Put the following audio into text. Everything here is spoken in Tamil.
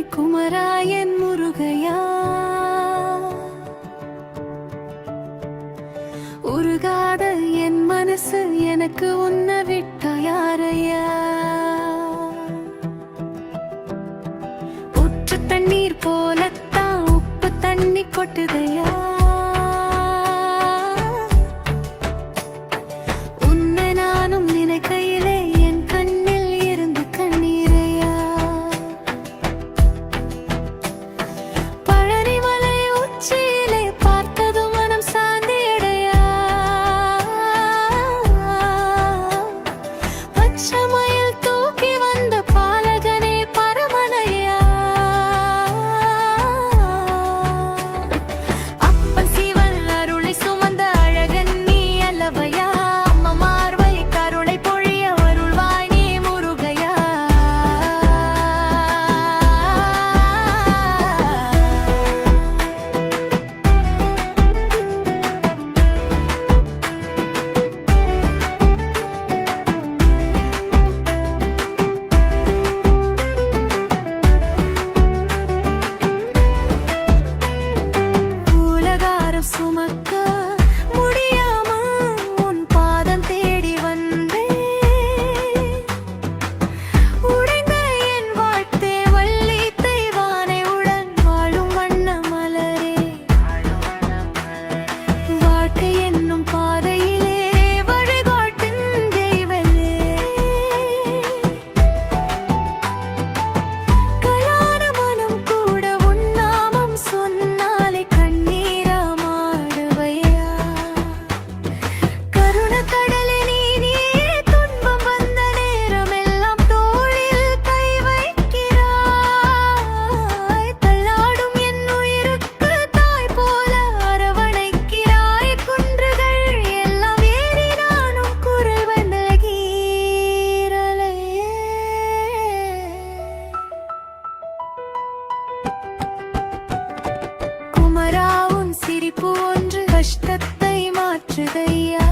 குமராயன் முருகையா உருகாத என் மனசு எனக்கு உன்னை விட்டா யாரையா உற்று தண்ணீர் போலத்தான் உப்பு தண்ணி கொட்டுதையா உன்னை நானும் நினைக்கையிலே என் கண்ணில் இருந்து கண்ணீரையா பழனிமலை உச்சியிலே பார்த்தது மனம் சாந்தியடையா பச்சமயில் தூக்கி வந்த பாலகனே பரமனையா அப்பன் சீவல் அருளை சுமந்த அழகன் நீ அல்லவையா அம்மா மார்வை கருளை பொழிய வருள்வாய் நீ முருகையா உலகாரம் சுமக்க முடியாம உன் பாதம் தேடி வந்தேன் உடைந்த என் வாழ்த்தே வள்ளி தெய்வானை உடன் வாழும் வண்ண மலரே வாழ்க்கை என்னும் பாதையிலே வழிகாட்டும் தெய்வமே கலான மனம் கூட உன் நாமம் சொன்னாலே கண்ணீரா மாடுவையா கருணக்கடலே நீயே துன்பம் வந்த நேரமெல்லாம் தோளில் கை வைக்கிறாய் தள்ளாடும் என் உயிருக்கு தாய் போல அரவணைக்கிறாய் குன்றுகள் எல்லாம் ஏறி நானும் குரல் வந்த கீரலையே குமரா உன் சிரிப்பு ஒன்று கஷ்டத்தை மாற்றுதையா